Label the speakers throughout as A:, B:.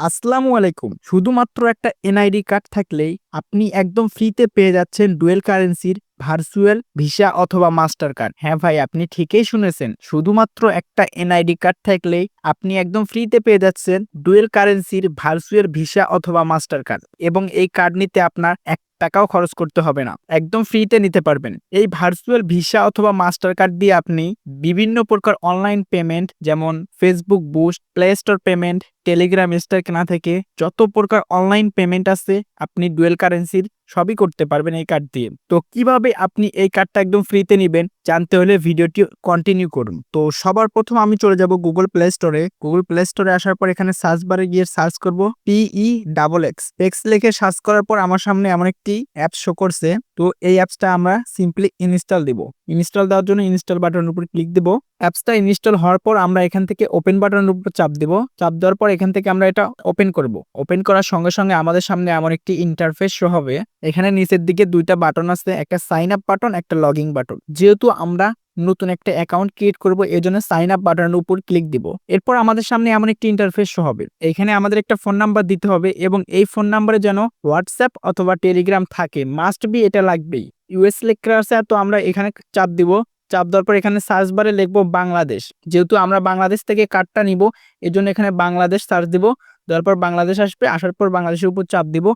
A: আসসালামু আলাইকুম। শুধুমাত্র একটা এনআইডি কার্ড থাকলেই আপনি একদম ফ্রিতে পেয়ে যাচ্ছেন ডুয়েল কারেন্সির ভার্চুয়াল ভিসা অথবা মাস্টার কার্ড। হ্যাঁ ভাই, আপনি ঠিকই শুনেছেন। শুধুমাত্র একটা এনআইডি কার্ড থাকলেই আপনি একদম ফ্রিতে পেয়ে যাচ্ছেন ডুয়েল কারেন্সির ভার্চুয়াল ভিসা অথবা মাস্টার কার্ড, এবং এই কার্ড নিতে আপনার টাকাও খরচ করতে হবে না, একদম ফ্রিতে নিতে পারবেন। এই ভার্চুয়াল ভিসা অথবা মাস্টার কার্ড দিয়ে আপনি বিভিন্ন প্রকার অনলাইন পেমেন্ট, যেমন Facebook boost, play store payment, Telegram star কেনা থেকে যত প্রকার অনলাইন পেমেন্ট আছে আপনি ডুয়েল কারেন্সির সবই করতে পারবেন এই কার্ড দিয়ে। তো কিভাবে আপনি এই কার্ডটা একদম ফ্রিতে নেবেন জানতে হলে ভিডিওটি কন্টিনিউ করুন। তো সবার প্রথম আমি চলে যাব গুগল প্লে স্টোরে। গুগল প্লে স্টোরে আসার পর এখানে সার্চ বারে গিয়ে সার্চ করব PEXX লিখে সার্চ করার পর আমার সামনে এমন একটি অ্যাপস শো করছে। তো এই অ্যাপসটা আমরা সিম্পলি ইনস্টল দিব। ইনস্টল দেওয়ার জন্য ইনস্টল বাটনের উপর ক্লিক দিব। অ্যাপসটা ইনস্টল হওয়ার পর আমরা এখান থেকে ওপেন বাটনের উপর চাপ দিব। চাপ দেওয়ার পর এখান থেকে আমরা এটা ওপেন করব। ওপেন করার সঙ্গে সঙ্গে আমাদের সামনে এমন একটি ইন্টারফেস শো হবে। এখানে নিচের দিকে দুইটা বাটন আছে, একটা সাইন আপ বাটন, একটা লগইন বাটন। যেহেতু আমরা নতুন একটা অ্যাকাউন্ট ক্রিয়েট করব, এজন্য সাইন আপ বাটনের উপর ক্লিক দিব। এরপর আমাদের সামনে এমন একটি ইন্টারফেস শো হবে। এখানে আমাদের একটা ফোন নাম্বার দিতে হবে, এবং এই ফোন নাম্বারে যেন হোয়াটসঅ্যাপ অথবা টেলিগ্রাম থাকে, মাস্ট বি, এটা লাগবেই। ইউএস লেখা আছে, তো আমরা এখানে চাপ দিব। চাপ দেওয়ার পর এখানে সার্চ বারে লিখবো বাংলাদেশ। যেহেতু আমরা বাংলাদেশ থেকে কার্ডটা নিব, এই জন্য এখানে বাংলাদেশ সার্চ দিব। দেওয়ার পর বাংলাদেশ আসবে, আসার পর বাংলাদেশের উপর চাপ দিব।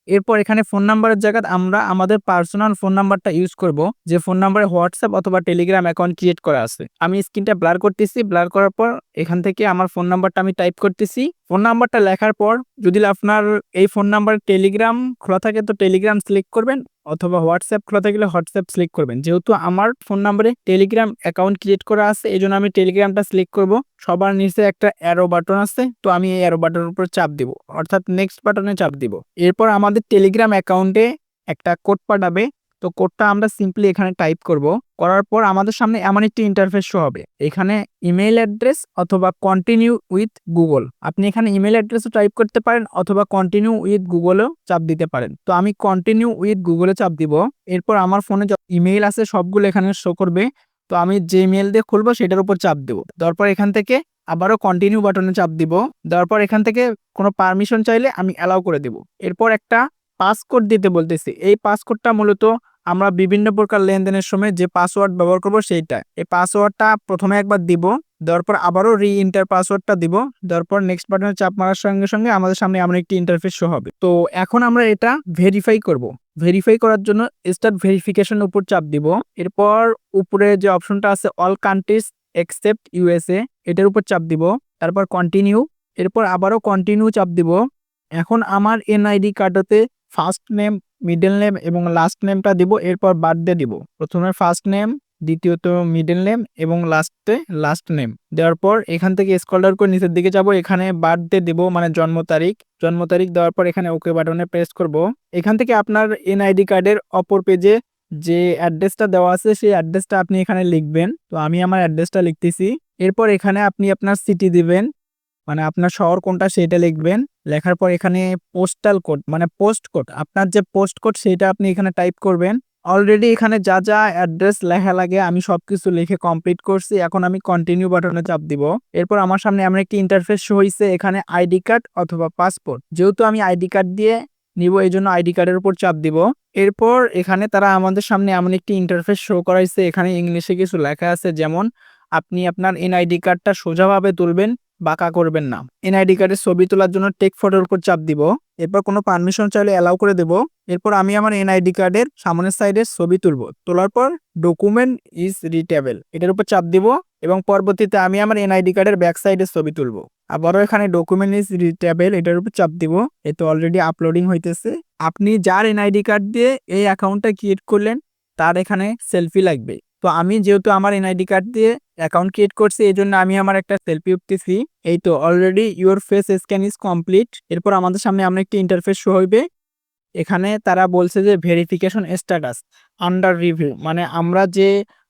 A: এরপর এখানে ফোন নাম্বারের জায়গায় আমরা আমাদের পার্সোনাল ফোন নাম্বারটা ইউজ করব, যে ফোন নাম্বারে হোয়াটসঅ্যাপ অথবা টেলিগ্রাম অ্যাকাউন্ট ক্রিয়েট করা আছে। আমি স্ক্রিনটা ব্লার করতেছি। ব্লার করার পর এখান থেকে আমার ফোন নাম্বারটা আমি টাইপ করতেছি। ফোন নাম্বারটা লেখার পর যদি আপনার এই ফোন নাম্বারে টেলিগ্রাম খোলা থাকে তো টেলিগ্রাম সিলেক্ট করবেন, অথবা হোয়াটসঅ্যাপ খোলা থাকলে হোয়াটসঅ্যাপ সিলেক্ট করবেন। যেহেতু আমার ফোন নাম্বারে টেলিগ্রাম অ্যাকাউন্ট ক্রিয়েট করা আছে, এই জন্য আমি টেলিগ্রামটা সিলেক্ট করব। সবার নিচে একটা অ্যারো বাটন আছে, তো আমি এই অ্যারো বাটনের উপর চাপ দিব, অর্থাৎ নেক্সট বাটনে চাপ দিব। এরপর আমাদের টেলিগ্রাম অ্যাকাউন্টে একটা কোড পাঠাবে। তো কোডটা আমরা সিম্পলি এখানে টাইপ করব। করার পর আমাদের সামনে এমন একটি ইন্টারফেস শো হবে। এখানে ইমেইল অ্যাড্রেস অথবা কন্টিনিউ উইথ গুগল, আপনি এখানে ইমেইল অ্যাড্রেসও টাইপ করতে পারেন অথবা কন্টিনিউ উইথ গুগলেও চাপ দিতে পারেন। তো আমি কন্টিনিউ উইথ গুগলে চাপ দিব। এরপর আমার ফোনে যত ইমেইল আছে সবগুলো এখানে শো করবে। তো আমি যে ইমেইল দিয়ে খুলবো সেটার উপর চাপ দেবো। দেওয়ার পর এখান থেকে আবারও কন্টিনিউ বাটনে চাপ দিব। দেওয়ার পর এখান থেকে কোনো পারমিশন চাইলে আমি অ্যালাউ করে দিব। এরপর একটা পাসকোড দিতে বলতেছি। এই পাসকোডটা মূলত আমরা বিভিন্ন প্রকার লেনদেনের সময় যে পাসওয়ার্ড ব্যবহার করব সেইটা। এই পাসওয়ার্ডটা প্রথমে একবার দিব, দেওয়ার পর আবারও রি এন্টার পাসওয়ার্ডটা দিব। দেওয়ার পর নেক্সট বাটনে চাপ মারার সঙ্গে সঙ্গে আমাদের সামনে এমন একটি ইন্টারফেস শো হবে। তো এখন আমরা এটা ভেরিফাই করব। ভেরিফাই করার জন্য স্টার্ট ভেরিফিকেশন উপর চাপ দিব। এরপর উপরে যে অপশনটা আছে অল কান্ট্রিজ এক্সেপ্ট ইউএসএ, এটার উপর চাপ দিব। তারপর কন্টিনিউ, এরপর আবারও কন্টিনিউ চাপ দিব। এখন আমার এনআইডি কার্ডতে ফার্স্ট নেম, মিডল নেম এবং লাস্ট নেমটা দিব। এরপর বার্থডে দিব। প্রথমে ফার্স্ট নেম, দ্বিতীয়ত মিডল নেম এবং লাস্টে লাস্ট নেম দেওয়ার পর এখান থেকে স্ক্রল ডাউন করে নিচের দিকে যাব। এখানে বার্থডে দিব, মানে জন্ম তারিখ। জন্ম তারিখ দেওয়ার পর এখানে ওকে বাটনে প্রেস করব। এখান থেকে আপনার এনআইডি কার্ডের অপর পেজে যে অ্যাড্রেসটা দেওয়া আছে সেই অ্যাড্রেসটা আপনি এখানে লিখবেন। তো আমি আমার অ্যাড্রেসটা লিখতেছি। এরপর এখানে আপনি আপনার সিটি দিবেন, মানে আপনার শহর কোনটা সেটা লিখবেন। লেখার পর এখানে পোস্টাল কোড, মানে পোস্ট কোড, আপনার যে পোস্ট কোড সেটা আপনি এখানে টাইপ করবেন। অলরেডি এখানে যা যা অ্যাড্রেস লেখা লাগে আমি সবকিছু লিখে কমপ্লিট করছি। এখন আমি কন্টিনিউ বাটনে চাপ দিব। এরপর আমার সামনে এমন একটি ইন্টারফেস শো হয়েছে, এখানে আইডি কার্ড অথবা পাসপোর্ট। যেহেতু আমি আইডি কার্ড দিয়ে নিব, এই জন্য আইডি কার্ডের উপর চাপ দিব। এরপর এখানে তারা আমাদের সামনে এমন একটি ইন্টারফেস শো করাইছে। এখানে ইংলিশে কিছু লেখা আছে, যেমন আপনি আপনার এনআইডি কার্ডটা সোজাভাবে তুলবেন, বাঁকা করবেন না। এনআইডি কার্ডের ছবি তোলার জন্য টেক ফটোর উপর চাপ দিব। এরপর কোনো পারমিশন চাইলে অ্যালাউ করে দেব। এরপর আমি আমার এনআইডি কার্ডের সামনের সাইডের ছবি তুলব। তোলার পর ডকুমেন্ট ইজ রিটেবল, এটার উপর চাপ দিব, এবং পরবর্তীতে আমি আমার এনআইডি কার্ডের ব্যাক সাইডের ছবি তুলব। আবারও এখানে ডকুমেন্ট ইজ রিটেবল, এটার উপর চাপ দিব। এই তো অলরেডি আপলোডিং হইতেছে। আপনি যার এনআইডি কার্ড দিয়ে এই অ্যাকাউন্টটা ক্রিয়েট করলেন তার এখানে সেলফি লাগবে। তো আমি যেহেতু আমার এনআইডি কার্ড দিয়ে অ্যাকাউন্ট ক্রিয়েট করছি, এই জন্য আমি আমার একটা সেলফি উঠতেছি। এই তো already your face scan is complete. এরপর আমাদের সামনে এমন একটি ইন্টারফেস শো হইবে। এখানে তারা বলছে যে ভেরিফিকেশন স্ট্যাটাস আন্ডার রিভিউ, মানে আমরা যে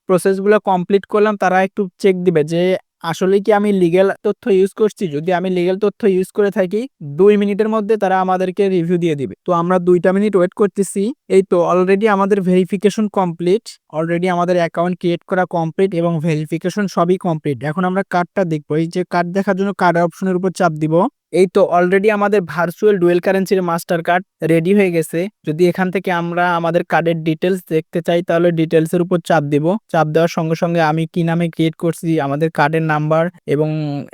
A: প্রসেসগুলো কমপ্লিট করলাম তারা একটু চেক দিবে যে আসলে কি আমি লিগ্যাল তথ্য ইউজ করছি। যদি আমি লিগ্যাল তথ্য ইউজ করে থাকি 2 মিনিটের মধ্যে তারা আমাদেরকে রিভিউ দিয়ে দিবে। তো আমরা 2টা মিনিট ওয়েট করতেছি। এই তো অলরেডি আমাদের ভেরিফিকেশন কমপ্লিট, অলরেডি আমাদের অ্যাকাউন্ট ক্রিয়েট করা কমপ্লিট এবং ভেরিফিকেশন সবই কমপ্লিট। এখন আমরা কার্ডটা দেখবো। এই যে কার্ড দেখার জন্য কার্ড অপশনের উপর চাপ দিব। এই তো অলরেডি আমাদের ভার্চুয়াল ডুয়েল কারেন্সির মাস্টার কার্ড রেডি হয়ে গেছে। যদি এখান থেকে আমরা আমাদের কার্ডের ডিটেলস দেখতে চাই তাহলে ডিটেলসের উপর চাপ দিব। চাপ দেওয়ার সঙ্গে সঙ্গে আমি কি নামে ক্রিয়েট করছি, আমাদের কার্ডের নাম্বার এবং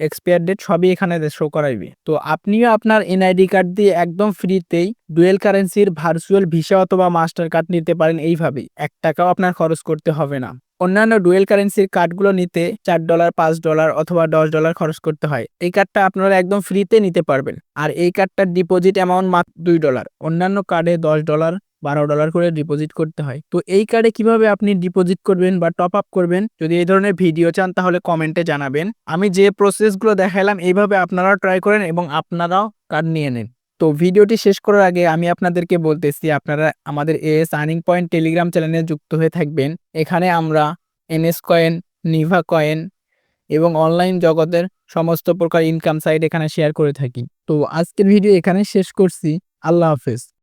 A: এক্সপায়ার ডেট সবই এখানে শো করাইবে। তো আপনিও আপনার এনআইডি কার্ড দিয়ে একদম ফ্রিতেই ডুয়েল কারেন্সির ভার্চুয়াল ভিসা অথবা মাস্টার কার্ড নিতে পারেন এইভাবেই। $1 আপনার খরচ করতে হবে না। অন্যান্য ডুয়েল কারেন্সির কার্ডগুলো নিতে $4, $5 অথবা $10 খরচ করতে হয়। এই কার্ডটা আপনারা একদম ফ্রিতে নিতে পারবেন। আর এই কার্ডটার ডিপোজিট অ্যামাউন্ট মাত্র $2। অন্যান্য কার্ডে $10, $12 করে ডিপোজিট করতে হয়। তো এই কার্ডে কিভাবে আপনি ডিপোজিট করবেন বা টপ আপ করবেন, যদি এই ধরনের ভিডিও চান তাহলে কমেন্টে জানাবেন। আমি যে প্রসেসগুলো দেখাইলাম এইভাবে আপনারাও ট্রাই করেন এবং আপনারাও কার্ড নিয়ে নেন। তো ভিডিওটি শেষ করার আগে আমি আপনাদেরকে বলতেছি আপনারা আমাদের এএস আর্নিং পয়েন্ট টেলিগ্রাম চ্যানেলে যুক্ত হয়ে থাকবেন। এখানে আমরা এনএস কয়েন, নিভা কয়েন এবং অনলাইন জগতের সমস্ত প্রকার ইনকাম সাইট এখানে শেয়ার করে থাকি। তো আজকের ভিডিও এখানে শেষ করছি। আল্লাহ হাফেজ।